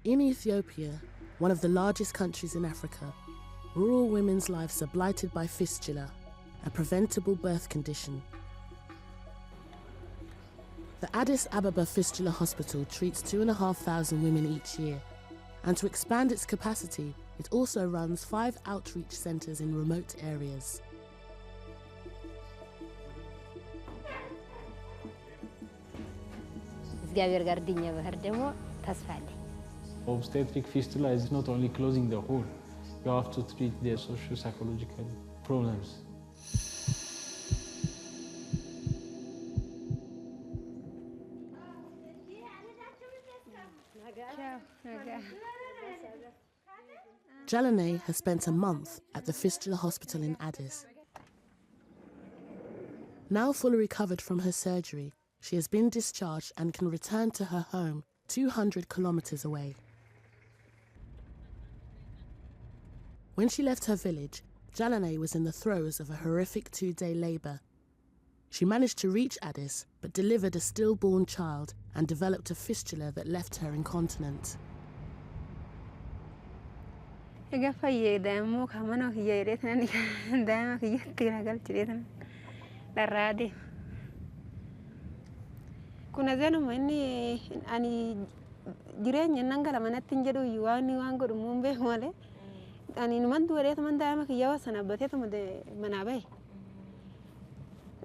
In Ethiopia, one of the largest countries in Africa, rural women's lives are blighted by fistula, a preventable birth condition. The Addis Ababa Fistula Hospital treats 2,500 women each year, and to expand its capacity, it also runs 5 outreach centres in remote areas. Obstetric fistula is not only closing the hole, you have to treat their socio-psychological problems. Jalan has spent a month at the Fistula Hospital in Addis. Now fully recovered from her surgery, she has been discharged and can return to her home 200 kilometers away. When she left her village, Jalan was in the throes of a horrific 2-day labour. She managed to reach Addis, but delivered a stillborn child and developed a fistula that left her incontinent. Kuna zeno mani ani jirenya nangala manati njado yuani wango rumumbe wale ani numandu wale tamanda ama kiyawa sana bate tamade manabe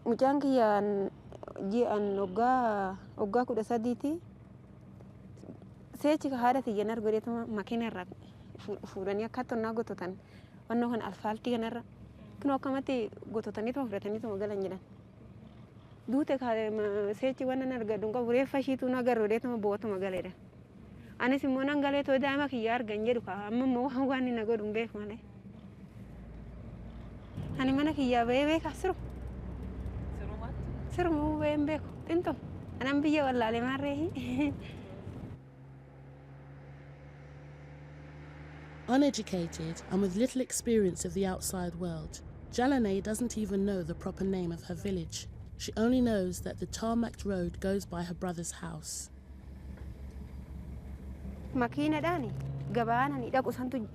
mujangi ya ji an oga kuda saditi sechi ka harati yenar gore tama makina rak furani akato na gototan wanno kan alfalti ganara kino kamati gototani to fretani to magala njida dute kare ma sechi wana narga dunga bure fashi tu na garode to boto magalera ani simona ngale to dama ki yar ganjeru ka amma mo hawani na godum be male ani mana ki ya bebe kasro sero mo bembe tento anam biya wala le marrehi. Uneducated and with little experience of the outside world, Jalan doesn't even know the proper name of her village. She only knows that the tarmacked road goes by her brother's house. Makina dani gabana ni dakusan tu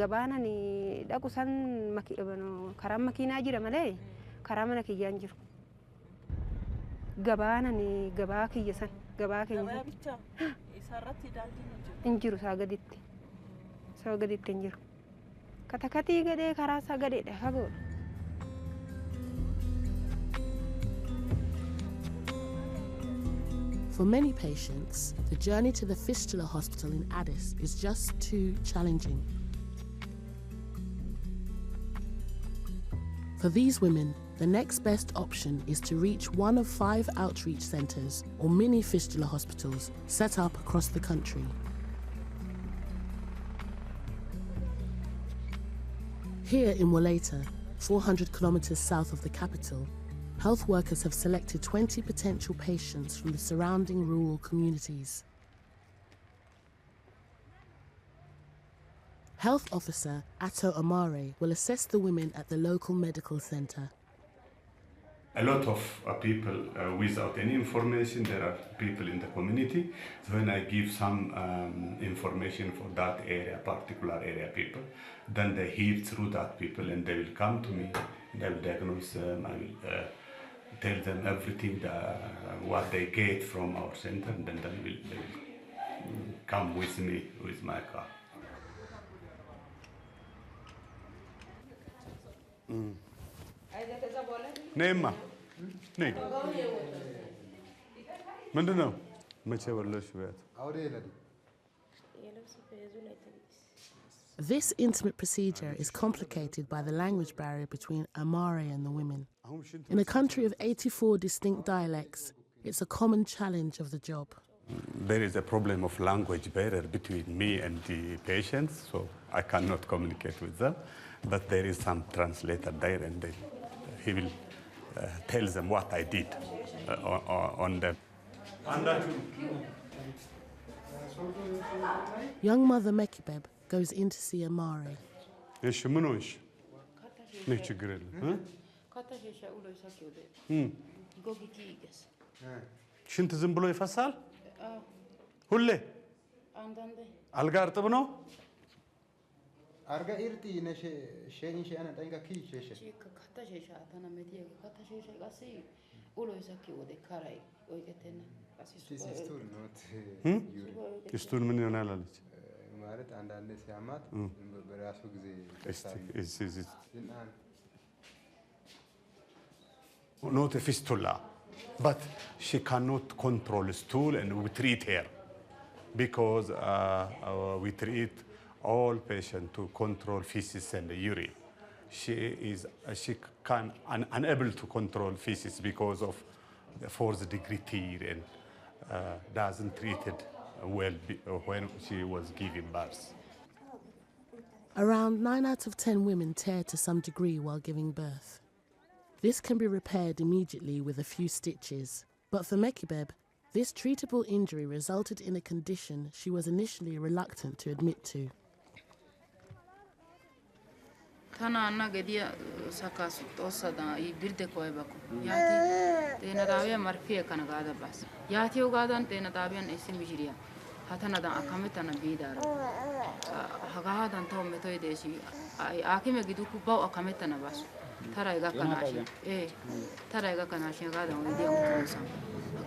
gabana ni dakusan makibano karam makina jira male karam na kiyanjir gabana ni gabaki yasan gabaki yasan bicha isarati daldi injiru sagaditti injiru katakati gade karasa gade da hago. For many patients, the journey to the Fistula Hospital in Addis is just too challenging. For these women, the next best option is to reach one of 5 outreach centres or mini fistula hospitals set up across the country. Here in Waleta, 400 kilometres south of the capital, health workers have selected 20 potential patients from the surrounding rural communities. Health officer Ato Amare will assess the women at the local medical centre. A lot of people without any information, there are people in the community. So when I give some information for that area, particular area people, then they hear through that people and they will come to me and I will diagnose them, I will tell them everything, what they get from our center, and then they will come with me, with my car. Neema, nee. Mandano, mache wallo shwet. This intimate procedure is complicated by the language barrier between Amare and the women. In a country of 84 distinct dialects, it's a common challenge of the job. There is a problem of language barrier between me and the patients, so I cannot communicate with them. But there is some translator there, and he will tell them what I did on them. Young mother Mekibeb goes in to see Amare. ሽንት ዝም ብሎ ይፈሳል ሁሌ Algar tabno? Arga irti ne she ana tainga ki she. Chika kata she atana media kata she kasi ulo isaki ode karai oiketena kasi This is still not Istul min yonalalic. ማለት አንዳንድ ሲያማት በራሱ ጊዜ Not a fistula, but she cannot control stool, and we treat her because we treat all patients to control feces and urine. She can unable to control feces because of the fourth degree tear and doesn't treat it well when she was giving birth. Around 9 out of 10 women tear to some degree while giving birth. This can be repaired immediately with a few stitches, but for Mekibeb, this treatable injury resulted in a condition she was initially reluctant to admit to. Tana anna gedia sakas tosada I birde koybako yati tena dawiya marfiya kana gada bas yati ugadan tena dawiyan esimijiriya hatana da akametana bidara hagadan taw metoy deshi akime giduku baw akametana bas taraiga kanashi taraiga kanashi gada udiya mutosa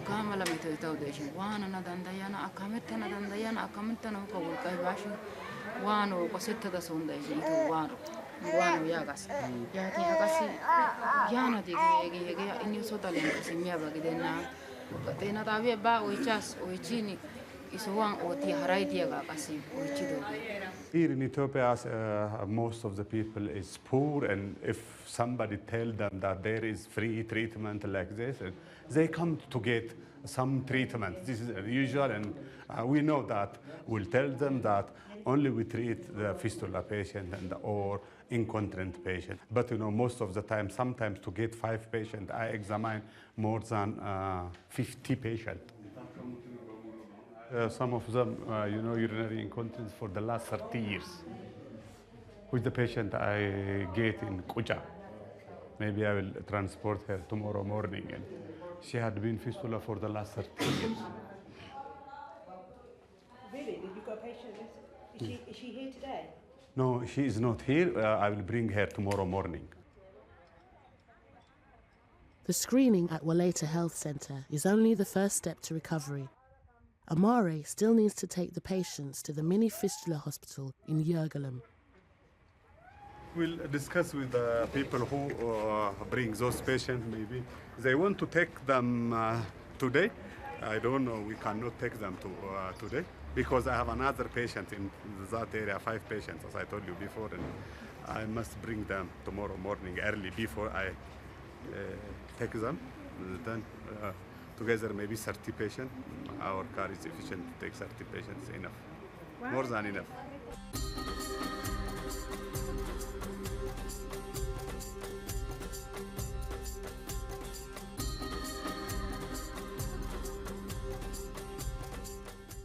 kamala metoy taw deshi wana na dandayana akametana ko kai bashi wano kosetta da sonda ji to wano wano yagas yati agasi yana digi inyo sotalen kasimia bagidena tena tabe ba oichas oichini isuwan oti harai diaga kasi oichido. Here in Ethiopia, most of the people is poor, and if somebody tell them that there is free treatment like this, they come to get some treatment. This is usual, and we know that. We'll tell them that only we treat the fistula patient or incontinent patient. But most of the time, sometimes to get 5 patients, I examine more than 50 patients. Some of them, urinary incontinence for the last 30 years. With the patient I get in Kuja. Maybe I will transport her tomorrow morning. And she had been fistula for the last 30 years. Really? You've got a patient? Is she here today? No, she is not here. I will bring her tomorrow morning. The screening at Waleta Health Centre is only the first step to recovery. Amare still needs to take the patients to the mini fistula hospital in Jurgum. We'll discuss with the people who bring those patients. Maybe they want to take them today. I don't know. We cannot take them today because I have another patient in that area, 5 patients, as I told you before, and I must bring them tomorrow morning early before I take them. Then together maybe 30 patients. Our car is efficient to take 30 patients, enough. Wow. More than enough.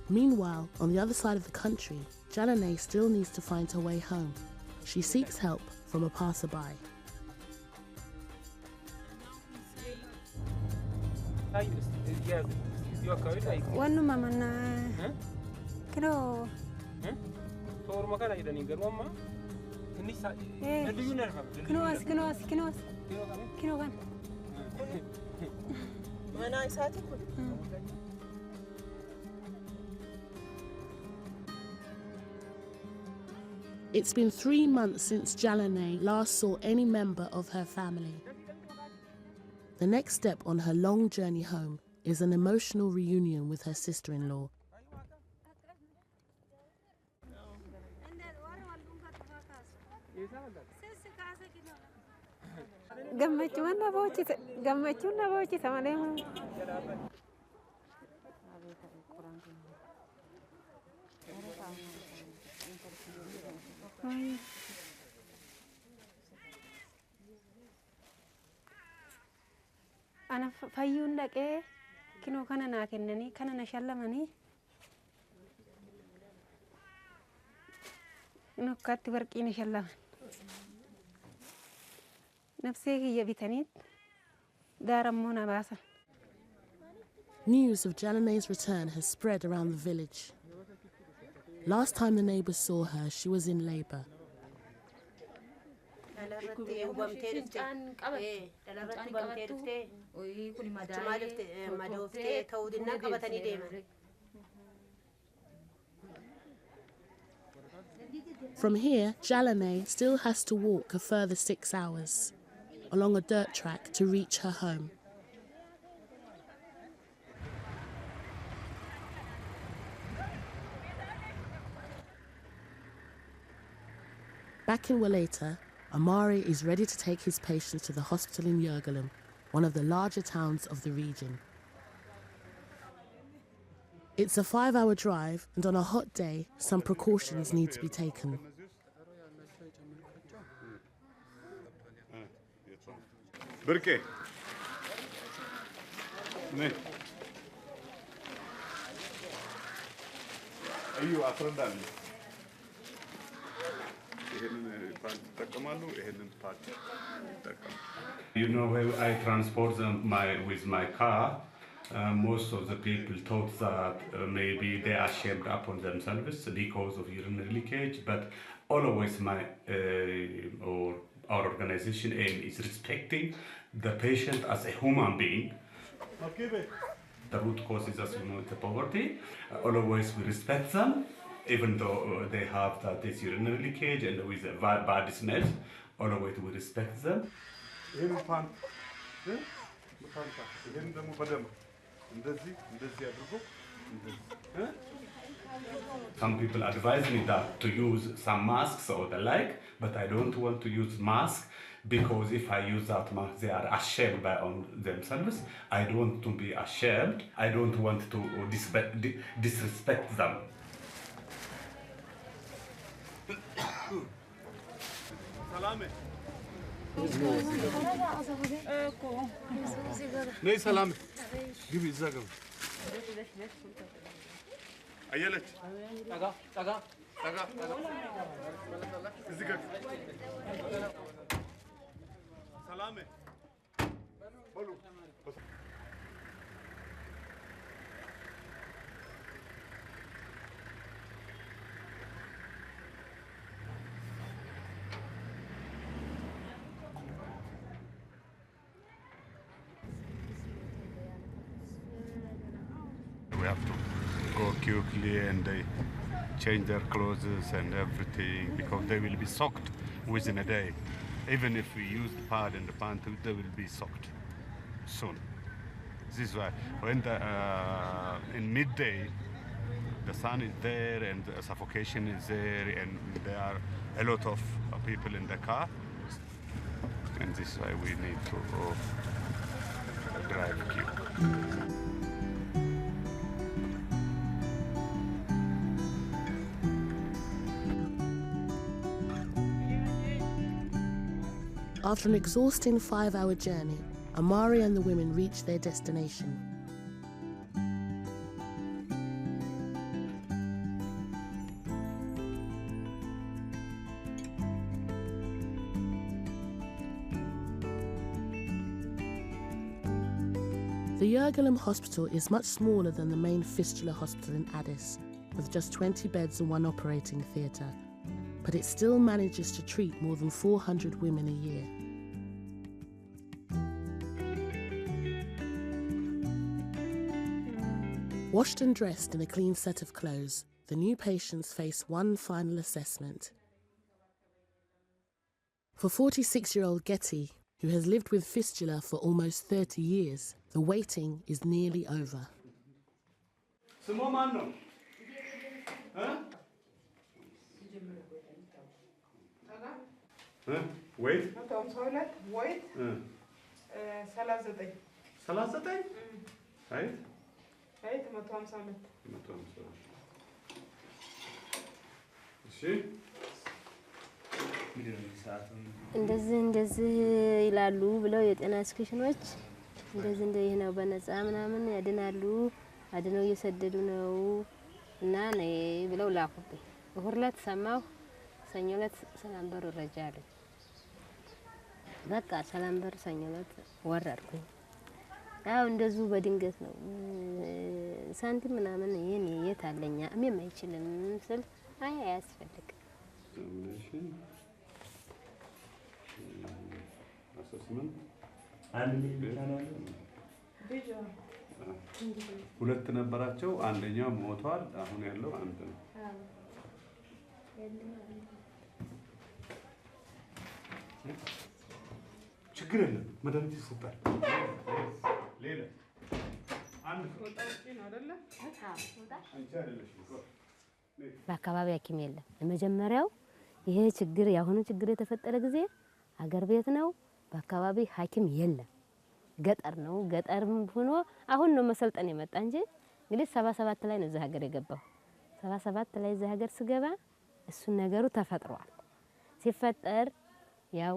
Meanwhile, on the other side of the country, Jalan still needs to find her way home. She seeks help from a passerby. One mama na kino It's been 3 months since Jalan last saw any member of her family. The next step on her long journey home is an emotional reunion with her sister-in-law. Ana fayyuun dhaqee kinoo kana naa kennanii kana na shallamanii nokkaatti warqii na shallaman nafsee kiyya bitaniit daarammoo na baasan. News of Jalan's return has spread around the village. Last time the neighbours saw her, she was in labour. From here, Jalan still has to walk a further 6 hours along a dirt track to reach her home. Back in Waleta, Amari is ready to take his patients to the hospital in Jurgum, one of the larger towns of the region. It's a 5-hour drive, and on a hot day, some precautions need to be taken. بركة أيوة أفردان You know, when I transport them with my car, most of the people thought that maybe they are shamed upon themselves because of urinary leakage, but always or our organization aim is respecting the patient as a human being. The root cause is, as you know, the poverty. Always we respect them, even though they have this urinary leakage and with a bad smell. Always we respect them. Some people advise me that to use some masks or the like, but I don't want to use masks because if I use that mask, they are ashamed by on themselves. I don't want to be ashamed. I don't want to disrespect them. ناي سلام جيبي الزاقم أيلت تاقا تاقا تاقا الزاقم سلامة بلو We have to go quickly and they change their clothes and everything because they will be soaked within a day. Even if we use the pad and the pant, they will be soaked soon. This is why when in midday the sun is there and the suffocation is there and there are a lot of people in the car, and this is why we need to drive quick. After an exhausting 5-hour journey, Amari and the women reach their destination. The Jurgum hospital is much smaller than the main Fistula hospital in Addis, with just 20 beds and 1 operating theatre, but it still manages to treat more than 400 women a year. Washed and dressed in a clean set of clothes, the new patients face one final assessment. For 46-year-old Getty, who has lived with fistula for almost 30 years, the waiting is nearly over. Wait. Wait. Salasatay? Right? Right, Matom Summit. See? እንደዚህ ይላሉ ብለው የጤና ስኪሽኖች እንደዚህ ነው በነፃ ምናምን ያድናሉ አድነው እየሰደዱ ነው እና ነይ ብለው ላኩብኝ እሁድ ዕለት ሰማሁ ሰኞ ዕለት ሰላም በር ረጃለሁ በቃ ሰላም በር ሰኞ ዕለት ወረድኩኝ ያው እንደዙ በድንገት ነው ሳንቲም ምናምን ይሄን የታለኛ እሜም አይችልም ስል አይ አያስፈልግ ሁለት ነበራቸው አንደኛው ሞቷል አሁን ያለው አንድ ነው ችግር የለም መድኃኒት ይሰጣል ሌላ አንድ ወጣች ነው አይደለ አንቺ አይደለሽ በአካባቢ ሐኪም የለም ለመጀመሪያው ይሄ ችግር ያሁኑ ችግር የተፈጠረ ጊዜ አገር ቤት ነው በአካባቢ ሐኪም የለም ገጠር ነው ገጠርም ሆኖ አሁን ነው መሰልጠን የመጣ እንጂ እንግዲህ 77 ላይ ነው እዛ ሀገር የገባው 77 ላይ እዛ ሀገር ስገባ እሱ ነገሩ ተፈጥሯል ሲፈጠር ያው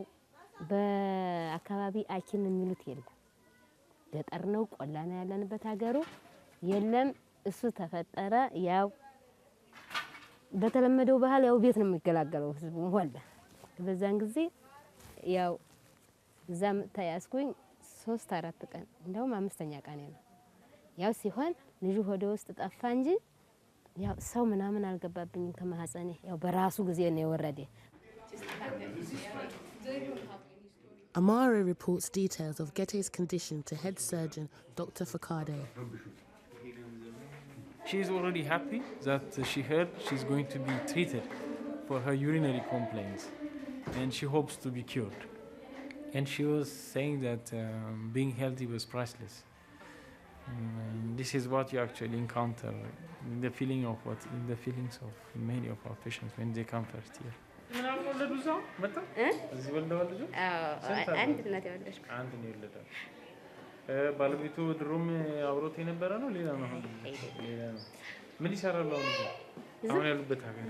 በአካባቢ ሐኪም የሚሉት የለም ገጠር ነው ቆላ ነው ያለንበት ሀገሩ የለም እሱ ተፈጠረ ያው በተለመደው ባህል ያው ቤት ነው የሚገላገለው ህዝቡ ወላ በዛን ጊዜ ያው እዛም ተያዝኩኝ 3-4 ቀን እንደውም 5ኛ ቀን ነው ያው ሲሆን ልጁ ሆደ ውስጥ ጠፋ እንጂ ያው ሰው ምናምን አልገባብኝም ከማህፀኔ ያው በራሱ ጊዜ ነው የወረደ Amara reports details of Gete's condition to head surgeon Dr. Fakade. She is already happy that she heard she's going to be treated for her urinary complaints and she hopes to be cured. And she was saying that being healthy was priceless. This is what you actually encounter in the feelings of many of our patients when they come first here. ባለቤቱ ድሮም አብሮት የነበረ ነው ሌላ ነው ምን ይሰራል አሁን ያሉበት ሀገር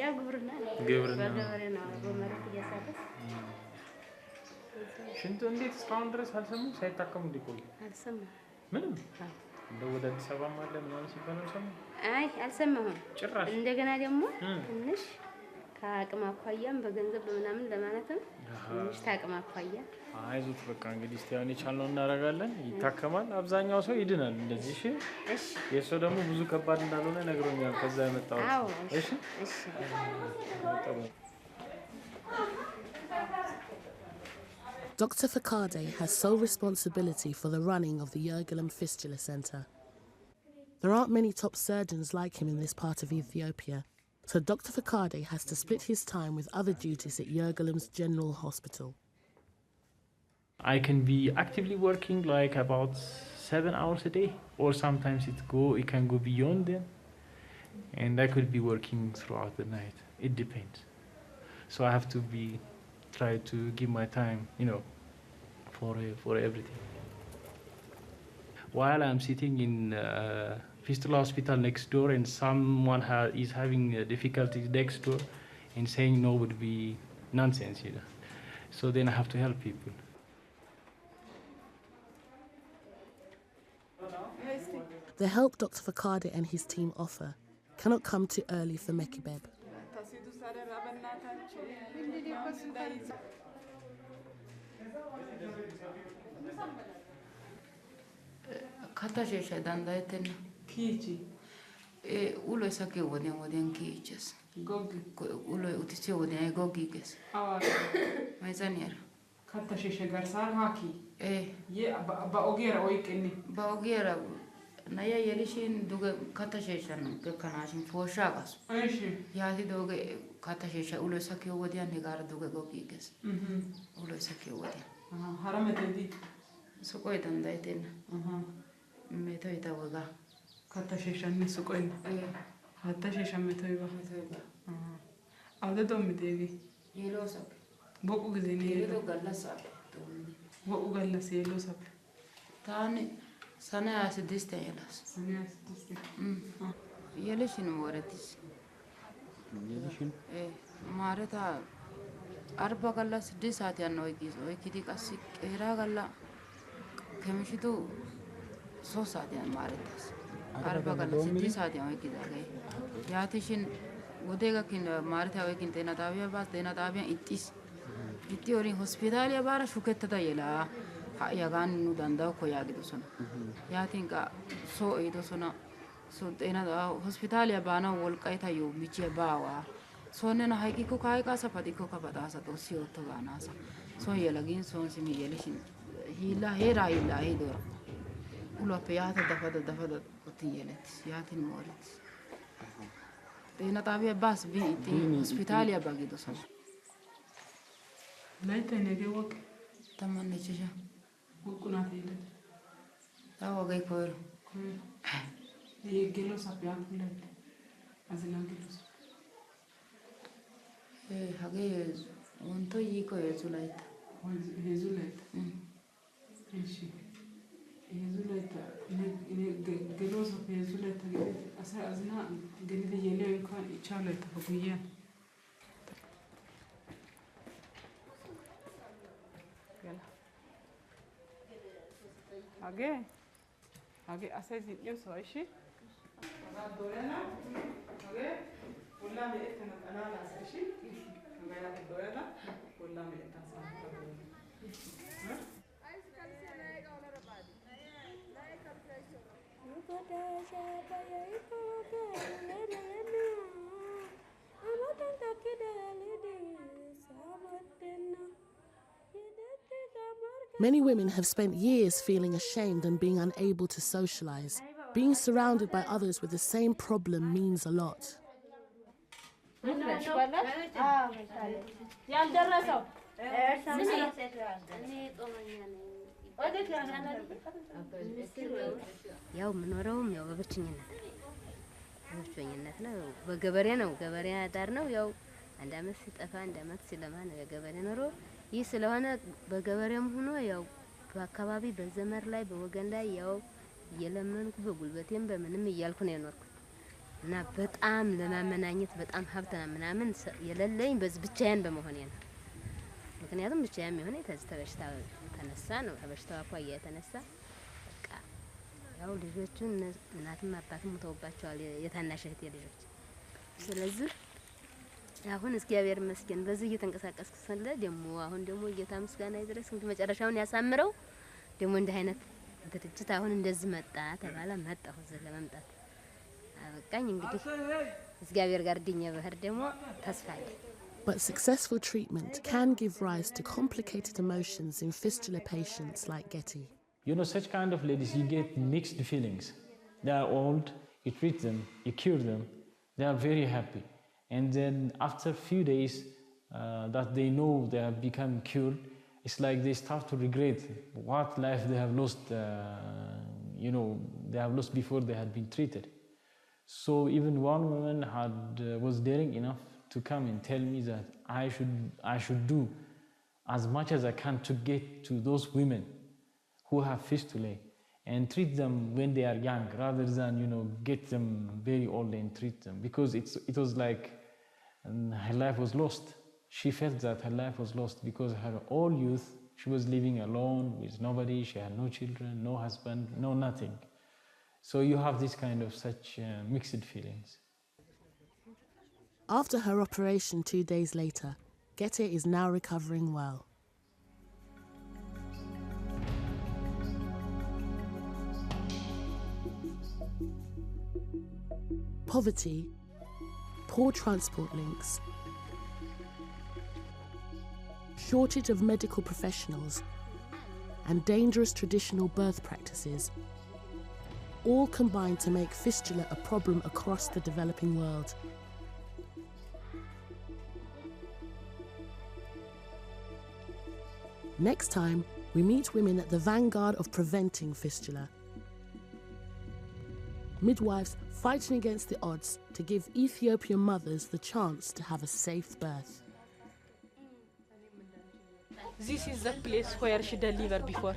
ያው ግብርና ነው በመሬት እያሳደሰ ሽንቱ እንዴት እስካሁን ድረስ አልሰሙም ሳይታከሙ እንዲቆዩ አልሰማም ምንም እንደው ወደ አዲስ አበባ ማለ ምናምን ሲባል አልሰማም አይ አልሰማሁም ጭራሽ እንደገና ደግሞ ትንሽ ከአቅም አኳያም በገንዘብ በምናምን ለማለትም ትንሽ ታቅም አኳያ አይዞት በቃ እንግዲህ እስቲያውን ይቻለው እናረጋለን ይታከማል አብዛኛው ሰው ይድናል እንደዚህ እሺ የሰው ደግሞ ብዙ ከባድ እንዳልሆነ ነግሮኛል ከዛ የመጣው እሺ እሺ Dr. Fakade has sole responsibility for the running of the Jurgum Fistula Center. There aren't many top surgeons like him in this part of Ethiopia, so Dr. Fakade has to split his time with other duties at Jurgum's General Hospital. I can be actively working like about 7 hours a day, or sometimes it can go beyond them, and I could be working throughout the night. It depends. So I have to try to give my time, for everything. While I'm sitting in Fistula hospital next door and someone is having difficulties next door and saying no would be nonsense, So then I have to help people. The help Dr. Fakade and his team offer cannot come too early for Mekibeb. Katashe dandayten Kichi. Ulo sake woden kiches. Gogi. Ulo utise woden gogiges. Awa. Maizanier. Katashe garsar haki. Ye ba ogera oikeni. Ba ogera naya yelishin duge katashe kanashin foshagas. Aishi. Yati duge katashe ulo sake woden negar duge gogiges. Ulo sake woden. Harametedi. Sukoi dandayten. Metoita waga. Katashe sukoi. Katashe metoiba. Auda domi devi. Yelo sap. Boku gizini yelo galla sap. Boku galla se yelo sap. Tani sana asidiste yelas. Sana asidiste. Yelishin moratis. Yelishin? Mareta arba galla 6 saati anno oykidi qassi qeera galla kemishitu 3 saati maretas. Arba galla 6 saati oykidage. Yaatishin wodega kin mareta oykin tena taabiya ittis. Itti orin hospitaaliya baara shukettada yela. yagaan nu danda'u ko yaagidu sona yaatiin qa soo eedo sona so teena da hospitalia baana wolqayta yo michiya baawa sonena hayki ko kai ka sapati ko kabada sa to si otto baana sa so yelagin son simi yelishin hila hera ila idora ulo peata dafada otin yelet yaatin morit teena tabia bas bi ti hospitalia bagido sona laita nege wak tamanne chisha kuna tile tawo gai koiro ye gelo sapya kulet azina gelos hage wonto yiko yezulaita hezulaita eshi hezulaita ne gelo sapya hezulaita asa azina gelide yele kan içalaita baguya hage asay zinyo so ishi dorena hage wala me etana kanala ishi ngaya dorena wala me etana Many women have spent years feeling ashamed and being unable to socialize. Being surrounded by others with the same problem means a lot. ያው ምኖረውም ያው በብቸኝነት ነው በገበሬ ነው ገበሬ አዳር ነው ያው አንድ አመት ሲጠፋ አንድ አመት ሲለማ ነው የገበሬ ኖሮ ይህ ስለሆነ በገበሬም ሆኖ ያው በአካባቢ በዘመር ላይ በወገን ላይ ያው የለመንኩ በጉልበቴም በምንም እያልኩ ነው የኖርኩት እና በጣም ለማመናኘት በጣም ሀብታም ምናምን የለለኝ በዚህ ብቻዬን በመሆኔ ነው ምክንያቱም ብቻዬን የሆነ ተበሽታ ተነሳ ነው ተበሽታው አኳያ የተነሳ በቃ ያው ልጆቹን እናትም አባትም ተወባቸዋል የታናሽ እህቴ ልጆች ስለዚህ አሁን እግዚአብሔር ይመስገን በዚህ እየተንቀሳቀስኩ ስለ ደሞ አሁን ደሞ ጌታ ምስጋና ይድረስ እንግዲህ መጨረሻውን ያሳምረው ደሞ እንደ አይነት ድርጅት አሁን እንደዚህ መጣ ተባለ መጣሁ እዚህ ለመምጣት አበቃኝ እንግዲህ እግዚአብሔር ጋር ድኛ በህር ደሞ ተስፋ አለኝ But successful treatment can give rise to complicated emotions in fistula patients like Getty. You know, such kind of ladies, you get mixed feelings. They are old, you treat them, you cure them, they are very happy. And then after a few days that they know they have become cured, it's like they start to regret what life they have lost, they have lost before they had been treated. So even one woman was daring enough to come and tell me that I should do as much as I can to get to those women who have fistulae and treat them when they are young rather than get them very old and treat them, because it was like her life was lost. She felt that her life was lost because her whole youth she was living alone with nobody. She had no children, no husband, no nothing. So you have this kind of such mixed feelings. After her operation 2 days later, Getty is now recovering well. Poverty, poor transport links, shortage of medical professionals, and dangerous traditional birth practices all combine to make fistula a problem across the developing world. Next time, we meet women at the vanguard of preventing fistula. Midwives fighting against the odds to give Ethiopian mothers the chance to have a safe birth. This is the place where she delivered before.